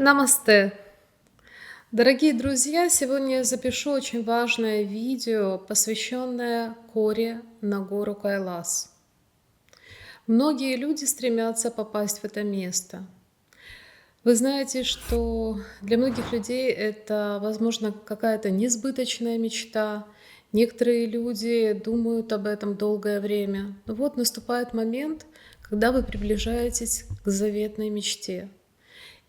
Намасте! Дорогие друзья, сегодня я запишу очень важное видео, посвященное Коре на гору Кайлас. Многие люди стремятся попасть в это место. Вы знаете, что для многих людей это, возможно, какая-то несбыточная мечта. Некоторые люди думают об этом долгое время. Но вот наступает момент, когда вы приближаетесь к заветной мечте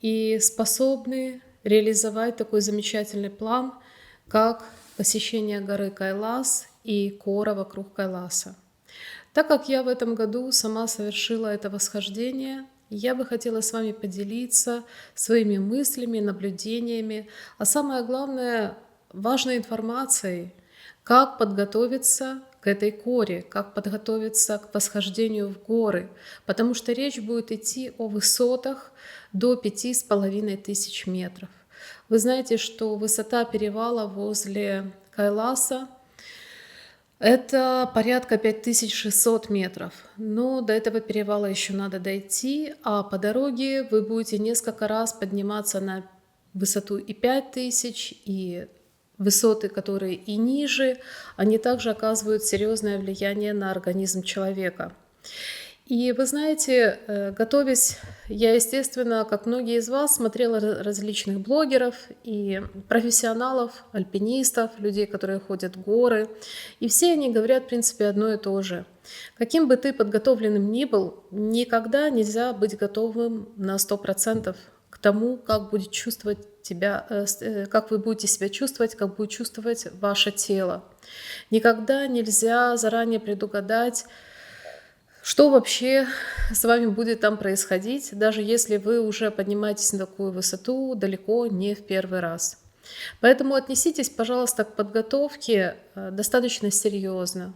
и способны реализовать такой замечательный план, как посещение горы Кайлас и Кора вокруг Кайласа. Так как я в этом году сама совершила это восхождение, я бы хотела с вами поделиться своими мыслями, наблюдениями, а самое главное, важной информацией, как подготовиться к этой коре, как подготовиться к восхождению в горы, потому что речь будет идти о высотах до 5500 метров. Вы знаете, что высота перевала возле Кайласа — это порядка 5600 метров. Но до этого перевала еще надо дойти, а по дороге вы будете несколько раз подниматься на высоту и 5000, и высоты, которые и ниже, они также оказывают серьезное влияние на организм человека. И вы знаете, готовясь, я, естественно, как многие из вас, смотрела различных блогеров и профессионалов, альпинистов, людей, которые ходят в горы. И все они говорят, в принципе, одно и то же. Каким бы ты подготовленным ни был, никогда нельзя быть готовым на 100% к тому, как будет чувствовать как вы будете себя чувствовать, как будет чувствовать ваше тело. Никогда нельзя заранее предугадать, что вообще с вами будет там происходить, даже если вы уже поднимаетесь на такую высоту далеко не в первый раз. Поэтому отнеситесь, пожалуйста, к подготовке достаточно серьезно.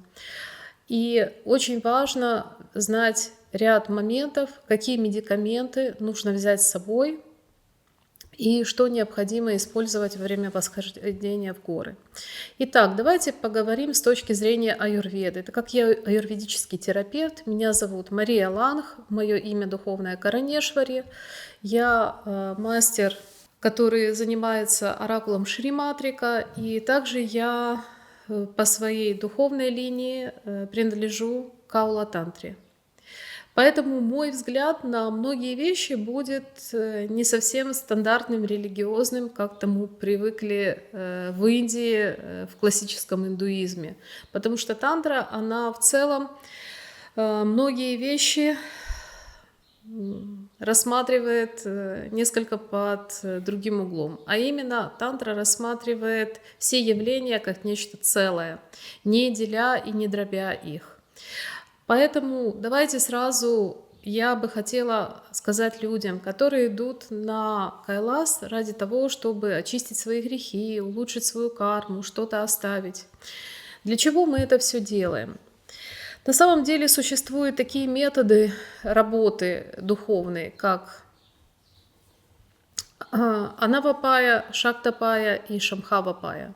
И очень важно знать ряд моментов, какие медикаменты нужно взять с собой и что необходимо использовать во время восхождения в горы. Итак, давайте поговорим с точки зрения аюрведы. Так как я аюрведический терапевт, меня зовут Мария Ланг, мое имя духовное Коранешвари. Я мастер, который занимается оракулом Шри Матрика, и также я по своей духовной линии принадлежу к Аула-тантре. Поэтому мой взгляд на многие вещи будет не совсем стандартным, религиозным, как тому привыкли в Индии, в классическом индуизме. Потому что тантра, она в целом многие вещи рассматривает несколько под другим углом. А именно, тантра рассматривает все явления как нечто целое, не деля и не дробя их. Поэтому давайте сразу я бы хотела сказать людям, которые идут на Кайлас ради того, чтобы очистить свои грехи, улучшить свою карму, что-то оставить. Для чего мы это все делаем? На самом деле существуют такие методы работы духовной, как Анавапая, Шактапая и Шамхавапая.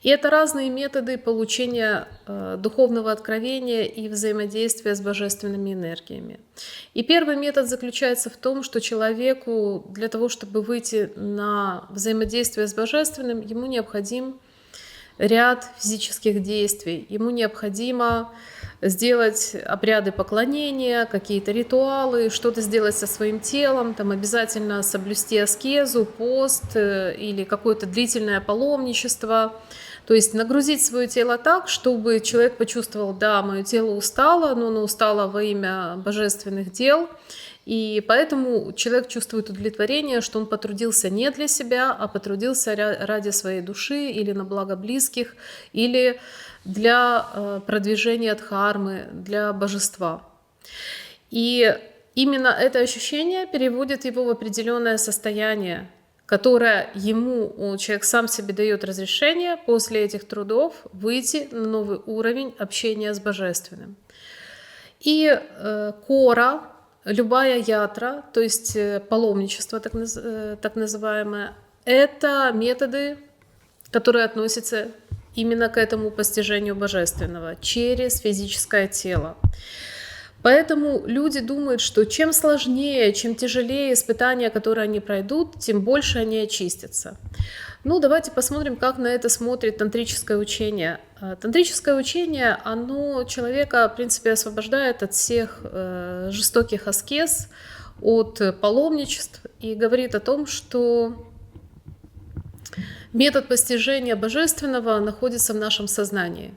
И это разные методы получения духовного откровения и взаимодействия с божественными энергиями. И первый метод заключается в том, что человеку для того, чтобы выйти на взаимодействие с божественным, ему необходим ряд физических действий. Ему необходимо сделать обряды поклонения, какие-то ритуалы, что-то сделать со своим телом, там обязательно соблюсти аскезу, пост или какое-то длительное паломничество. То есть нагрузить свое тело так, чтобы человек почувствовал, да, мое тело устало, но оно устало во имя божественных дел. И поэтому человек чувствует удовлетворение, что он потрудился не для себя, а потрудился ради своей души или на благо близких, или для продвижения дхармы, для божества. И именно это ощущение переводит его в определенное состояние, которое человек сам себе дает разрешение после этих трудов выйти на новый уровень общения с божественным. И кора, любая ятра, то есть паломничество так называемое, это методы, которые относятся именно к этому постижению божественного через физическое тело. Поэтому люди думают, что чем сложнее, чем тяжелее испытания, которые они пройдут, тем больше они очистятся. Ну, давайте посмотрим, как на это смотрит тантрическое учение. Тантрическое учение, оно человека, в принципе, освобождает от всех жестоких аскез, от паломничеств и говорит о том, что метод постижения божественного находится в нашем сознании.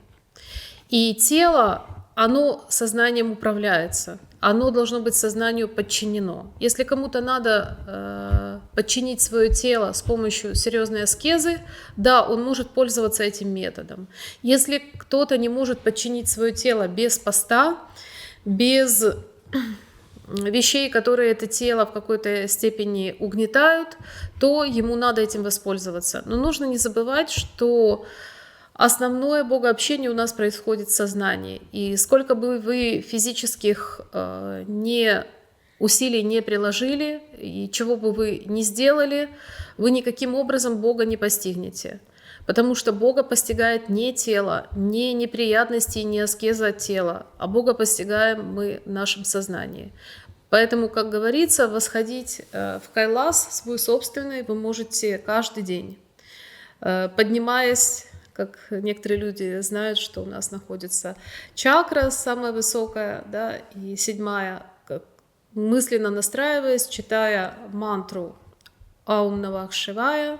И тело, оно сознанием управляется. Оно должно быть сознанию подчинено. Если кому-то надо подчинить свое тело с помощью серьезной аскезы, да, он может пользоваться этим методом. Если кто-то не может подчинить свое тело без поста, без вещей, которые это тело в какой-то степени угнетают, то ему надо этим воспользоваться. Но нужно не забывать, что основное богообщение у нас происходит в сознании. И сколько бы вы физических усилий не приложили, и чего бы вы ни сделали, вы никаким образом Бога не постигнете. Потому что Бога постигает не тело, не неприятности, не аскеза от тела, а Бога постигаем мы в нашем сознании. Поэтому, как говорится, восходить в Кайлас свой собственный вы можете каждый день, поднимаясь, как некоторые люди знают, что у нас находится чакра самая высокая, да, и 7-я, мысленно настраиваясь, читая мантру Аум Навах Шивая,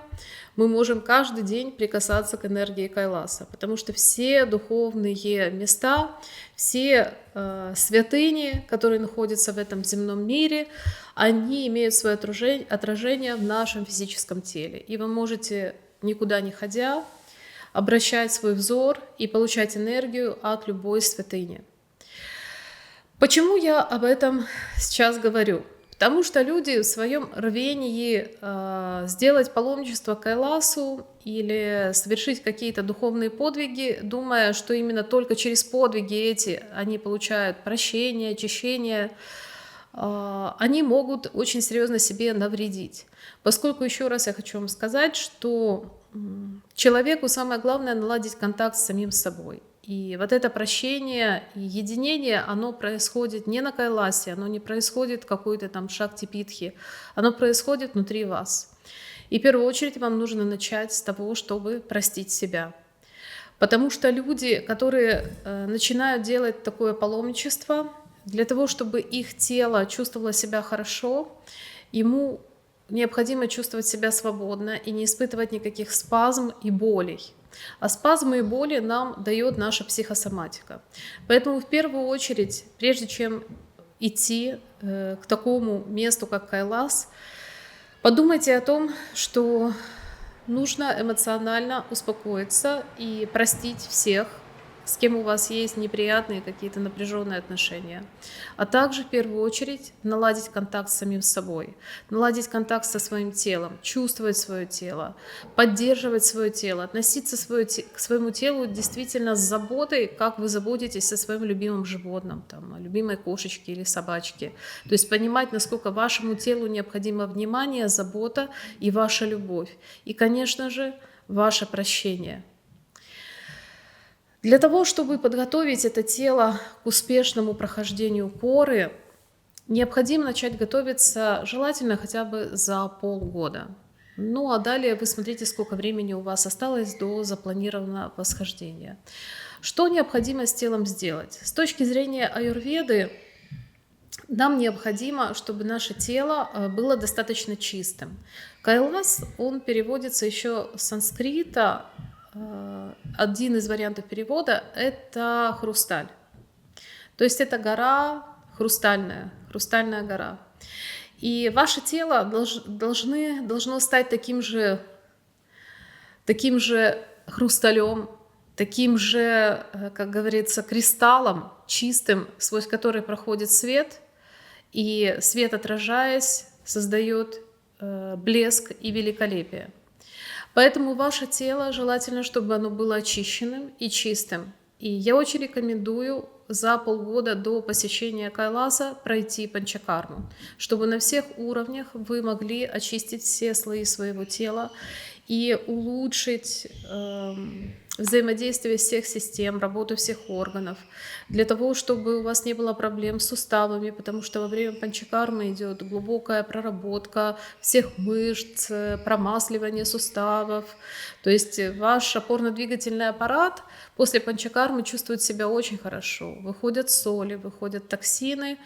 мы можем каждый день прикасаться к энергии Кайласа, потому что все духовные места, все святыни, которые находятся в этом земном мире, они имеют свое отражение в нашем физическом теле. И вы можете, никуда не ходя, обращать свой взор и получать энергию от любой святыни. Почему я об этом сейчас говорю? Потому что люди в своем рвении сделать паломничество к Кайласу или совершить какие-то духовные подвиги, думая, что именно только через подвиги эти они получают прощение, очищение, они могут очень серьезно себе навредить. Поскольку, еще раз я хочу вам сказать, что человеку самое главное наладить контакт с самим собой. И вот это прощение и единение, оно происходит не на Кайласе, оно не происходит в какой-то там Шакти-Питхе, оно происходит внутри вас. И в первую очередь вам нужно начать с того, чтобы простить себя. Потому что люди, которые начинают делать такое паломничество, для того, чтобы их тело чувствовало себя хорошо, ему необходимо чувствовать себя свободно и не испытывать никаких спазм и болей. А спазмы и боли нам дает наша психосоматика. Поэтому в первую очередь, прежде чем идти к такому месту, как Кайлас, подумайте о том, что нужно эмоционально успокоиться и простить всех, с кем у вас есть неприятные какие-то напряженные отношения. А также в первую очередь наладить контакт с самим собой, наладить контакт со своим телом, чувствовать свое тело, поддерживать свое тело, относиться к своему телу действительно с заботой, как вы заботитесь о своем любимом животном, там, о любимой кошечке или собачке. То есть понимать, насколько вашему телу необходимо внимание, забота и ваша любовь. И, конечно же, ваше прощение. Для того, чтобы подготовить это тело к успешному прохождению поры, необходимо начать готовиться желательно хотя бы за полгода. Ну а далее вы смотрите, сколько времени у вас осталось до запланированного восхождения. Что необходимо с телом сделать? С точки зрения аюрведы, нам необходимо, чтобы наше тело было достаточно чистым. Кайлас, он переводится еще с санскрита. Один из вариантов перевода – это хрусталь. То есть это гора хрустальная гора. И ваше тело должно стать таким же хрусталем, таким же, как говорится, кристаллом чистым, сквозь который проходит свет, и свет, отражаясь, создает блеск и великолепие. Поэтому ваше тело желательно, чтобы оно было очищенным и чистым. И я очень рекомендую за полгода до посещения Кайласа пройти панчакарму, чтобы на всех уровнях вы могли очистить все слои своего тела и улучшить взаимодействие всех систем, работу всех органов, для того, чтобы у вас не было проблем с суставами, потому что во время панчакармы идет глубокая проработка всех мышц, промасливание суставов. То есть ваш опорно-двигательный аппарат после панчакармы чувствует себя очень хорошо. Выходят соли, выходят токсины,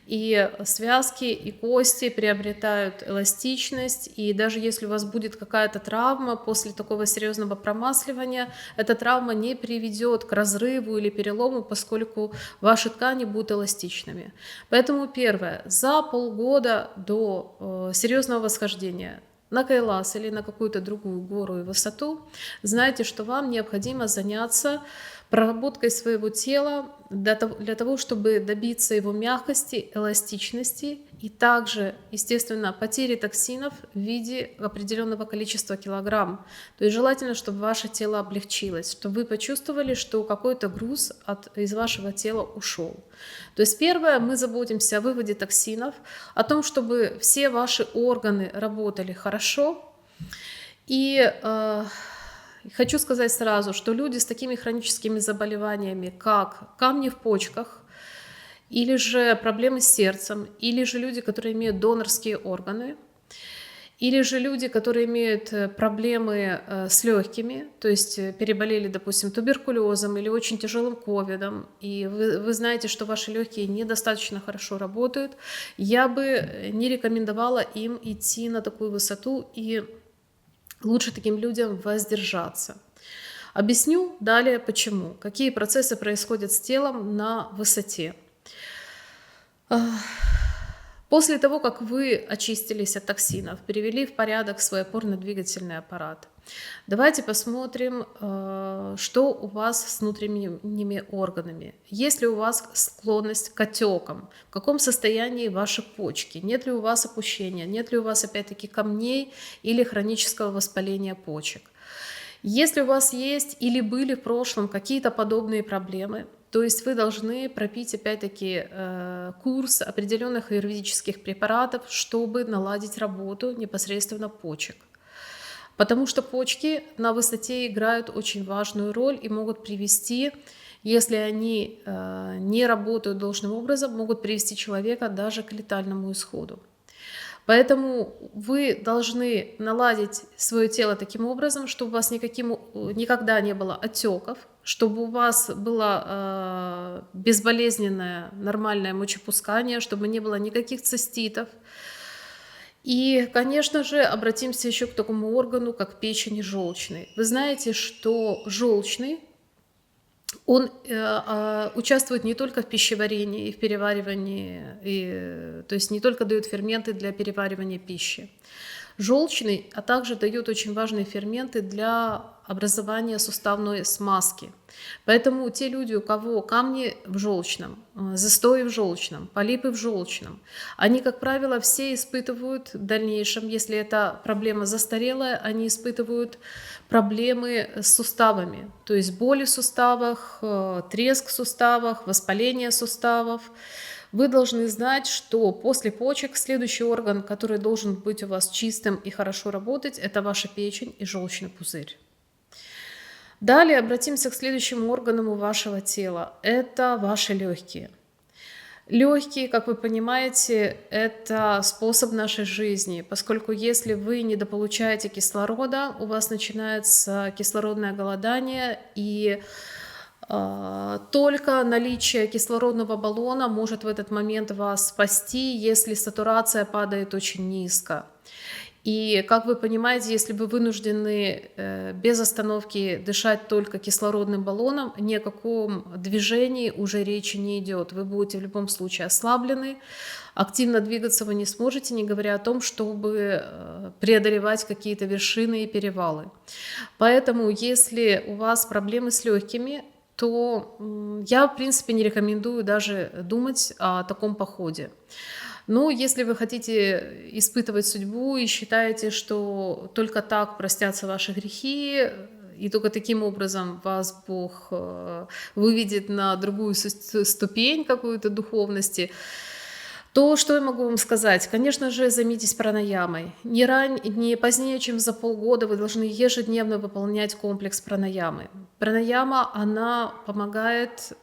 и связки, и кости приобретают эластичность. И даже если у вас будет какая-то травма после такого серьезного промасливания, эта травма не приведет к разрыву или перелому, поскольку ваши ткани будут эластичными. Поэтому первое, за полгода до серьезного восхождения на Кайлас или на какую-то другую гору и высоту, знайте, что вам необходимо заняться проработкой своего тела для того, чтобы добиться его мягкости, эластичности и также, естественно, потери токсинов в виде определенного количества килограмм. То есть желательно, чтобы ваше тело облегчилось, чтобы вы почувствовали, что какой-то груз из вашего тела ушел. То есть первое, мы заботимся о выводе токсинов, о том, чтобы все ваши органы работали хорошо. И хочу сказать сразу, что люди с такими хроническими заболеваниями, как камни в почках, или же проблемы с сердцем, или же люди, которые имеют донорские органы, или же люди, которые имеют проблемы с легкими, то есть переболели, допустим, туберкулезом или очень тяжелым ковидом, и вы знаете, что ваши легкие недостаточно хорошо работают, я бы не рекомендовала им идти на такую высоту, и лучше таким людям воздержаться. Объясню далее почему. Какие процессы происходят с телом на высоте. После того, как вы очистились от токсинов, привели в порядок свой опорно-двигательный аппарат, давайте посмотрим, что у вас с внутренними органами. Есть ли у вас склонность к отекам? В каком состоянии ваши почки? Нет ли у вас опущения? Нет ли у вас, опять-таки, камней или хронического воспаления почек? Если у вас есть или были в прошлом какие-то подобные проблемы, то есть вы должны пропить, опять-таки, курс определенных аюрведических препаратов, чтобы наладить работу непосредственно почек. Потому что почки на высоте играют очень важную роль и могут привести, если они не работают должным образом, могут привести человека даже к летальному исходу. Поэтому вы должны наладить свое тело таким образом, чтобы у вас никогда не было отеков, чтобы у вас было безболезненное нормальное мочепускание, чтобы не было никаких циститов. И, конечно же, обратимся еще к такому органу, как печень и желчный. Вы знаете, что желчный, он участвует не только в пищеварении и в переваривании, то есть не только дает ферменты для переваривания пищи. Желчный, а также дает очень важные ферменты для образования суставной смазки. Поэтому те люди, у кого камни в желчном, застои в желчном, полипы в желчном, они, как правило, все испытывают в дальнейшем, если эта проблема застарелая, они испытывают проблемы с суставами, то есть боли в суставах, треск в суставах, воспаление суставов. Вы должны знать, что после почек следующий орган, который должен быть у вас чистым и хорошо работать, это ваша печень и желчный пузырь. Далее обратимся к следующему органу вашего тела. Это ваши легкие. Легкие, как вы понимаете, это способ нашей жизни, поскольку если вы недополучаете кислорода, у вас начинается кислородное голодание, и только наличие кислородного баллона может в этот момент вас спасти, если сатурация падает очень низко. И, как вы понимаете, если вы вынуждены без остановки дышать только кислородным баллоном, ни о каком движении уже речи не идет. Вы будете в любом случае ослаблены, активно двигаться вы не сможете, не говоря о том, чтобы преодолевать какие-то вершины и перевалы. Поэтому, если у вас проблемы с легкими, то я, в принципе, не рекомендую даже думать о таком походе. Но если вы хотите испытывать судьбу и считаете, что только так простятся ваши грехи, и только таким образом вас Бог выведет на другую ступень какую-то духовности, То, что я могу вам сказать, конечно же, займитесь пранаямой. Не позднее, чем за полгода вы должны ежедневно выполнять комплекс пранаямы. Пранаяма, она помогает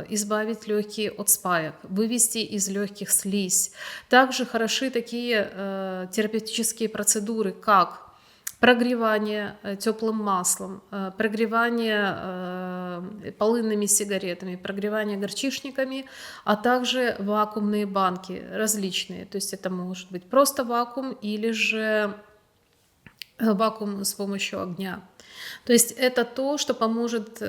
избавить легкие от спаек, вывести из легких слизь. Также хороши такие терапевтические процедуры, как прогревание теплым маслом, прогревание полынными сигаретами, прогревание горчишниками, а также вакуумные банки различные. То есть это может быть просто вакуум или же вакуум с помощью огня. То есть это то, что поможет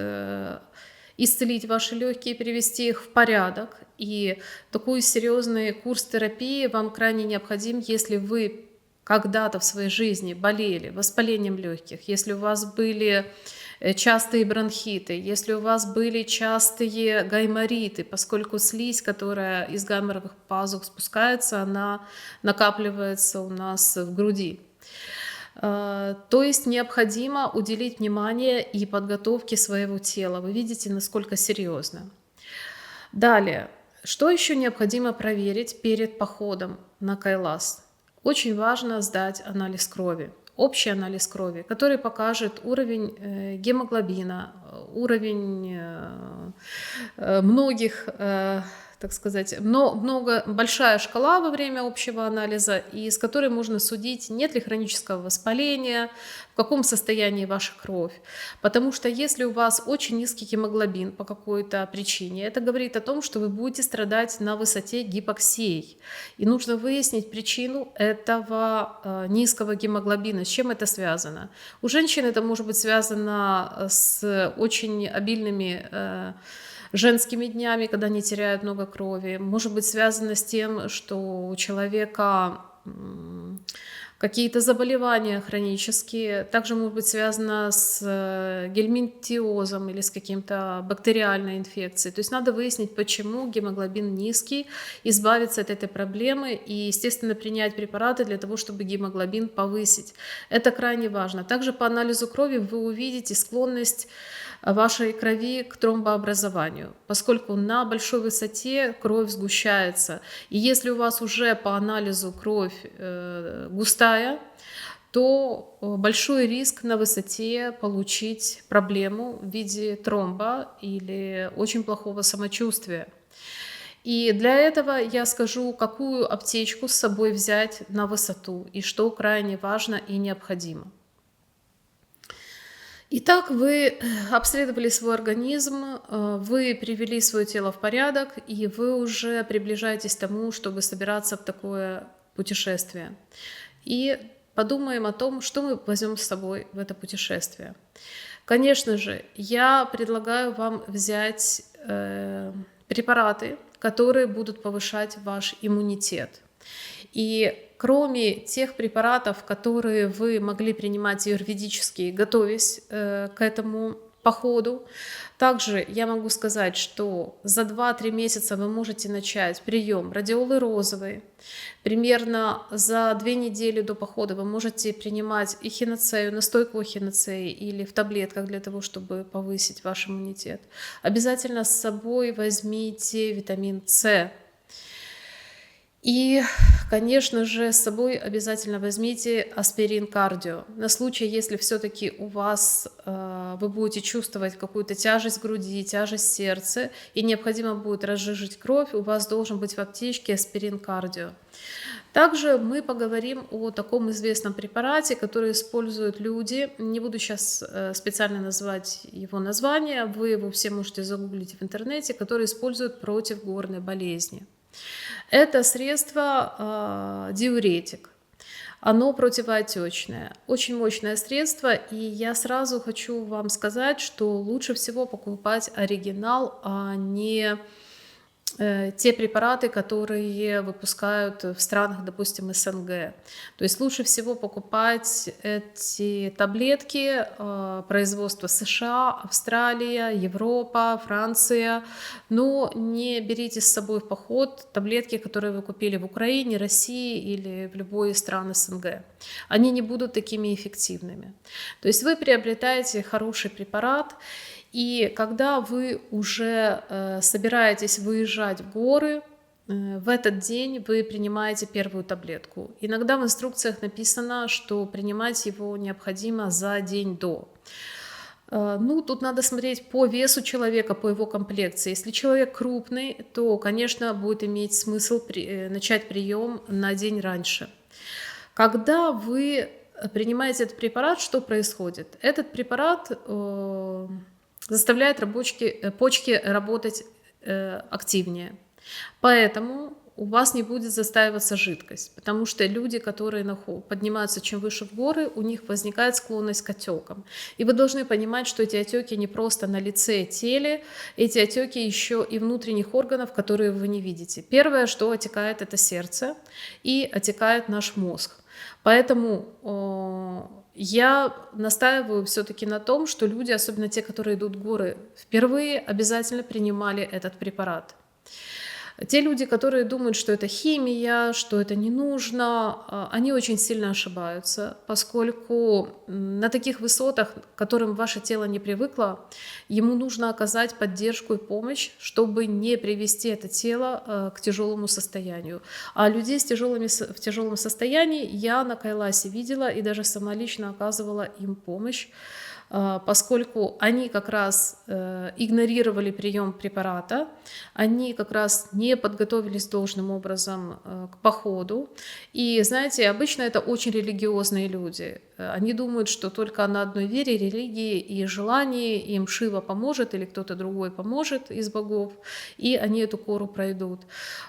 исцелить ваши легкие, привести их в порядок. И такой серьезный курс терапии вам крайне необходим, если вы когда-то в своей жизни болели воспалением легких, если у вас были частые бронхиты, если у вас были частые гаймориты, поскольку слизь, которая из гайморовых пазух спускается, она накапливается у нас в груди. То есть необходимо уделить внимание и подготовке своего тела. Вы видите, насколько серьезно. Далее, что еще необходимо проверить перед походом на Кайлас? Очень важно сдать анализ крови, общий анализ крови, который покажет уровень гемоглобина, уровень многих, так сказать, большая шкала во время общего анализа, и с которой можно судить, нет ли хронического воспаления, в каком состоянии ваша кровь. Потому что если у вас очень низкий гемоглобин по какой-то причине, это говорит о том, что вы будете страдать на высоте гипоксией. И нужно выяснить причину этого низкого гемоглобина, с чем это связано. У женщин это может быть связано с очень обильными женскими днями, когда они теряют много крови. Может быть связано с тем, что у человека какие-то заболевания хронические. Также может быть связано с гельминтиозом или с каким-то бактериальной инфекцией. То есть надо выяснить, почему гемоглобин низкий, избавиться от этой проблемы и, естественно, принять препараты для того, чтобы гемоглобин повысить. Это крайне важно. Также по анализу крови вы увидите склонность вашей крови к тромбообразованию, поскольку на большой высоте кровь сгущается. И если у вас уже по анализу кровь густая, то большой риск на высоте получить проблему в виде тромба или очень плохого самочувствия. И для этого я скажу, какую аптечку с собой взять на высоту и что крайне важно и необходимо. Итак, вы обследовали свой организм, вы привели свое тело в порядок, и вы уже приближаетесь к тому, чтобы собираться в такое путешествие. И подумаем о том, что мы возьмем с собой в это путешествие. Конечно же, я предлагаю вам взять препараты, которые будут повышать ваш иммунитет. И кроме тех препаратов, которые вы могли принимать аюрведически, готовясь к этому походу, также я могу сказать, что за 2-3 месяца вы можете начать прием радиолы розовой. Примерно за 2 недели до похода вы можете принимать эхиноцею, настойку эхиноцеи или в таблетках для того, чтобы повысить ваш иммунитет. Обязательно с собой возьмите витамин С. И, конечно же, с собой обязательно возьмите аспирин кардио. На случай, если все-таки у вас вы будете чувствовать какую-то тяжесть в груди, тяжесть в сердце, и необходимо будет разжижить кровь, у вас должен быть в аптечке аспирин кардио. Также мы поговорим о таком известном препарате, который используют люди. Не буду сейчас специально называть его название, вы его все можете загуглить в интернете, который используют против горной болезни. Это средство диуретик. Оно противоотечное. Очень мощное средство. И я сразу хочу вам сказать, что лучше всего покупать оригинал, а не те препараты, которые выпускают в странах, допустим, СНГ. То есть лучше всего покупать эти таблетки производства США, Австралия, Европа, Франция. Но не берите с собой в поход таблетки, которые вы купили в Украине, России или в любой из стран СНГ. Они не будут такими эффективными. То есть вы приобретаете хороший препарат, и когда вы уже собираетесь выезжать в горы, в этот день вы принимаете первую таблетку. Иногда в инструкциях написано, что принимать его необходимо за день до. Ну, тут надо смотреть по весу человека, по его комплекции. Если человек крупный, то, конечно, будет иметь смысл начать прием на день раньше. Когда вы принимаете этот препарат, что происходит? Этот препарат заставляет почки работать активнее. Поэтому у вас не будет застаиваться жидкость, потому что люди, которые поднимаются чем выше в горы, у них возникает склонность к отекам. И вы должны понимать, что эти отеки не просто на лице, теле, эти отеки еще и внутренних органов, которые вы не видите. Первое, что отекает, это сердце, и отекает наш мозг. Поэтому я настаиваю все-таки на том, что люди, особенно те, которые идут в горы впервые, обязательно принимали этот препарат. Те люди, которые думают, что это химия, что это не нужно, они очень сильно ошибаются, поскольку на таких высотах, к которым ваше тело не привыкло, ему нужно оказать поддержку и помощь, чтобы не привести это тело к тяжелому состоянию. А людей в тяжелом состоянии я на Кайласе видела и даже сама лично оказывала им помощь, поскольку они как раз игнорировали прием препарата, они как раз не подготовились должным образом к походу. И, знаете, обычно это очень религиозные люди. Они думают, что только на одной вере, религии и желании им Шива поможет или кто-то другой поможет из богов, и они эту гору пройдут.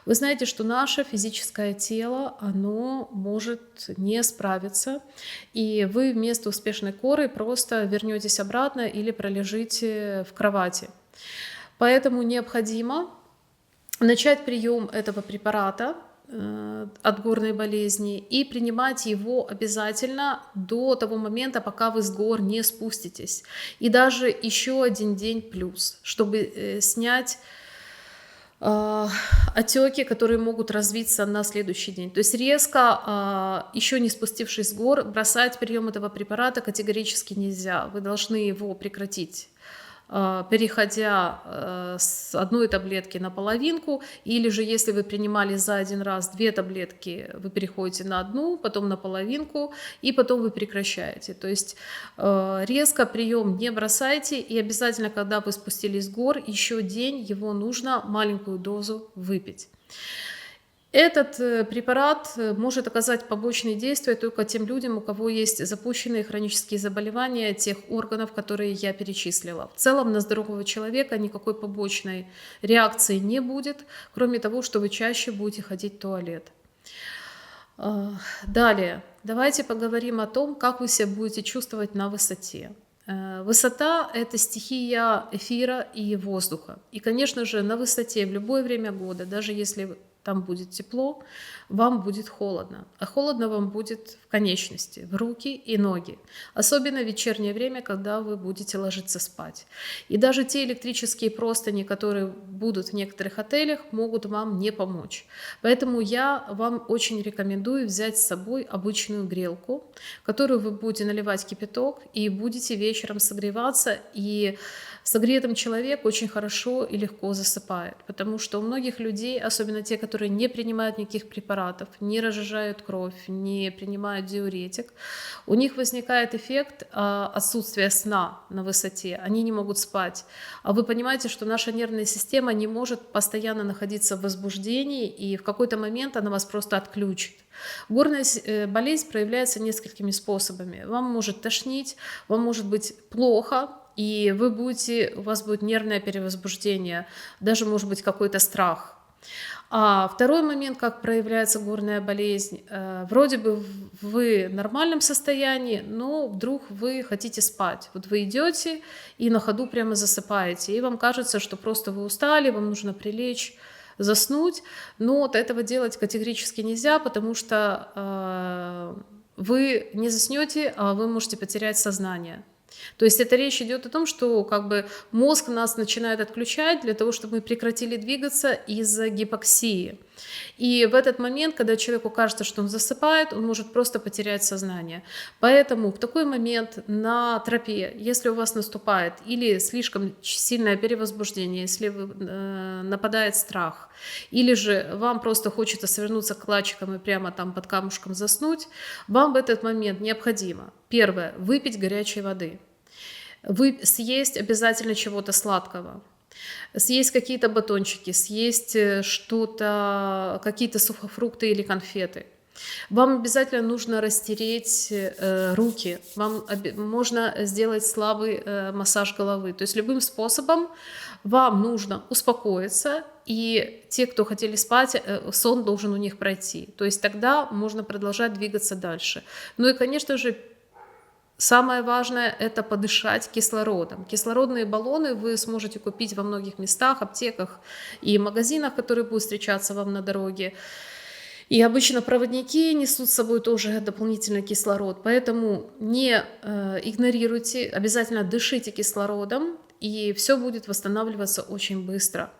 Вы знаете, что наше физическое тело, оно может не справиться, и вы вместо успешной горы просто вернетесь обратно или пролежите в кровати. Поэтому необходимо начать прием этого препарата от горной болезни и принимать его обязательно до того момента, пока вы с гор не спуститесь. И даже еще один день плюс, чтобы снять отеки, которые могут развиться на следующий день. То есть резко, еще не спустившись с гор, бросать прием этого препарата категорически нельзя. Вы должны его прекратить, переходя с одной таблетки на половинку, или же если вы принимали за один раз 2 таблетки, вы переходите на одну, потом на половинку, и потом вы прекращаете. То есть резко прием не бросайте, и обязательно, когда вы спустились с гор, еще день его нужно маленькую дозу выпить. Этот препарат может оказать побочные действия только тем людям, у кого есть запущенные хронические заболевания тех органов, которые я перечислила. В целом на здорового человека никакой побочной реакции не будет, кроме того, что вы чаще будете ходить в туалет. Далее, давайте поговорим о том, как вы себя будете чувствовать на высоте. Высота – это стихия эфира и воздуха. И, конечно же, на высоте в любое время года, даже если там будет тепло, вам будет холодно. А холодно вам будет в конечности, в руки и ноги. Особенно в вечернее время, когда вы будете ложиться спать. И даже те электрические простыни, которые будут в некоторых отелях, могут вам не помочь. Поэтому я вам очень рекомендую взять с собой обычную грелку, которую вы будете наливать кипяток и будете вечером согреваться. И согретым человек очень хорошо и легко засыпает, потому что у многих людей, особенно те, которые не принимают никаких препаратов, не разжижают кровь, не принимают диуретик, у них возникает эффект отсутствия сна на высоте, они не могут спать. А вы понимаете, что наша нервная система не может постоянно находиться в возбуждении, и в какой-то момент она вас просто отключит. Горная болезнь проявляется несколькими способами. Вам может тошнить, вам может быть плохо, и у вас будет нервное перевозбуждение, даже может быть какой-то страх. А второй момент, как проявляется горная болезнь, вроде бы вы в нормальном состоянии, но вдруг вы хотите спать. Вот вы идете и на ходу прямо засыпаете, и вам кажется, что просто вы устали, вам нужно прилечь, заснуть, но вот этого делать категорически нельзя, потому что вы не заснете, а вы можете потерять сознание. То есть это речь идет о том, что как бы мозг нас начинает отключать для того, чтобы мы прекратили двигаться из-за гипоксии. И в этот момент, когда человеку кажется, что он засыпает, он может просто потерять сознание. Поэтому в такой момент на тропе, если у вас наступает или слишком сильное перевозбуждение, если нападает страх, или же вам просто хочется свернуться калачиком и прямо там под камушком заснуть, вам в этот момент необходимо, первое, выпить горячей воды. Съесть обязательно чего-то сладкого, съесть какие-то батончики, съесть что-то, какие-то сухофрукты или конфеты. Вам обязательно нужно растереть руки, можно сделать слабый массаж головы. То есть любым способом вам нужно успокоиться, и те, кто хотели спать, сон должен у них пройти. То есть тогда можно продолжать двигаться дальше. Ну и, конечно же, самое важное – это подышать кислородом. Кислородные баллоны вы сможете купить во многих местах, аптеках и магазинах, которые будут встречаться вам на дороге. И обычно проводники несут с собой тоже дополнительный кислород. Поэтому не игнорируйте, обязательно дышите кислородом, и все будет восстанавливаться очень быстро.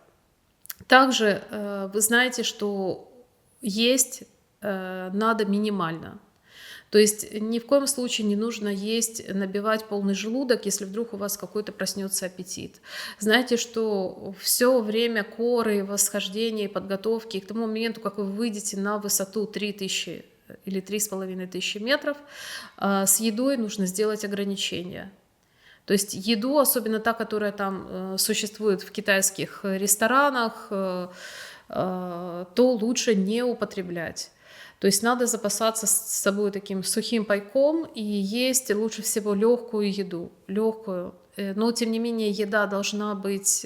Также вы знаете, что есть надо минимально. То есть ни в коем случае не нужно есть, набивать полный желудок, если вдруг у вас какой-то проснется аппетит. Знаете, что все время коры, восхождения, подготовки к тому моменту, как вы выйдете на высоту 3000 или 3500 метров, с едой нужно сделать ограничения. То есть еду, особенно та, которая там существует в китайских ресторанах, то лучше не употреблять. То есть надо запасаться с собой таким сухим пайком и есть лучше всего легкую еду, легкую. Но тем не менее еда должна быть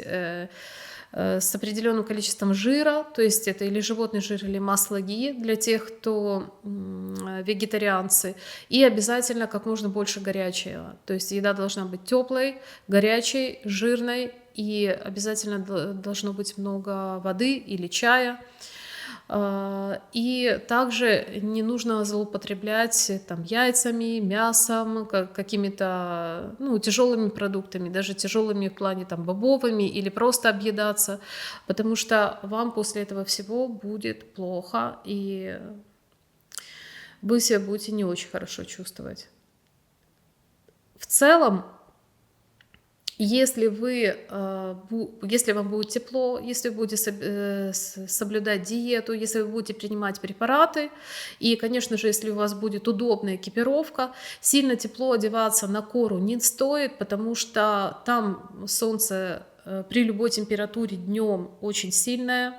с определенным количеством жира, то есть это или животный жир, или масло ги для тех, кто вегетарианцы, и обязательно как можно больше горячего. То есть еда должна быть теплой, горячей, жирной, и обязательно должно быть много воды или чая. И также не нужно злоупотреблять там яйцами, мясом, какими-то тяжелыми продуктами, даже тяжелыми в плане там бобовыми, или просто объедаться, потому что вам после этого всего будет плохо, и вы себя будете не очень хорошо чувствовать. В целом, если вам будет тепло, если вы будете соблюдать диету, если вы будете принимать препараты, и, конечно же, если у вас будет удобная экипировка, сильно тепло одеваться на кору не стоит, потому что там солнце при любой температуре днем очень сильное,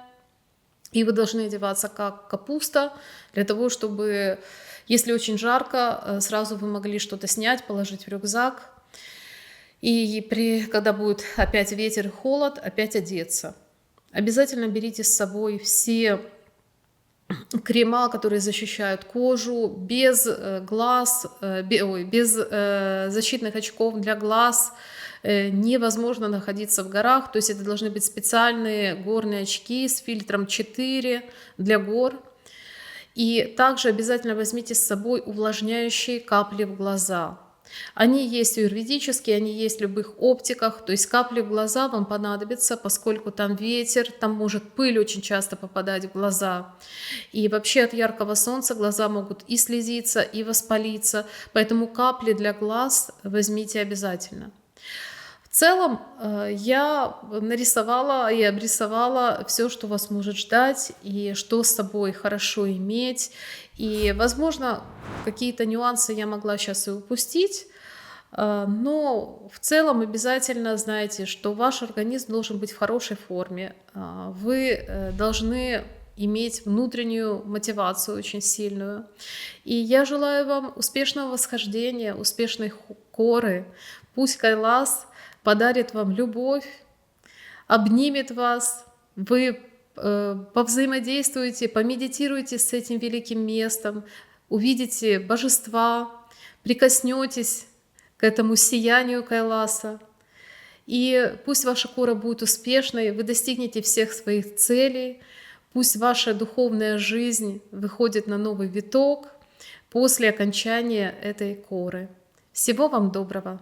и вы должны одеваться как капуста, для того, чтобы, если очень жарко, сразу вы могли что-то снять, положить в рюкзак, и когда будет опять ветер и холод, опять одеться. Обязательно берите с собой все крема, которые защищают кожу, без защитных очков для глаз. Невозможно находиться в горах, то есть это должны быть специальные горные очки с фильтром 4 для гор. И также обязательно возьмите с собой увлажняющие капли в глаза. Они есть юридические, они есть в любых оптиках, то есть капли в глаза вам понадобятся, поскольку там ветер, там может пыль очень часто попадать в глаза. И вообще от яркого солнца глаза могут и слезиться, и воспалиться, поэтому капли для глаз возьмите обязательно. В целом я нарисовала и обрисовала все, что вас может ждать, и что с собой хорошо иметь. И, возможно, какие-то нюансы я могла сейчас и упустить, но в целом обязательно знайте, что ваш организм должен быть в хорошей форме. Вы должны иметь внутреннюю мотивацию очень сильную. И я желаю вам успешного восхождения, успешной коры. Пусть Кайлас подарит вам любовь, обнимет вас, вы повзаимодействуете, помедитируйте с этим великим местом, увидите божества, прикоснетесь к этому сиянию Кайласа. И пусть ваша кора будет успешной, вы достигнете всех своих целей, пусть ваша духовная жизнь выходит на новый виток после окончания этой коры. Всего вам доброго!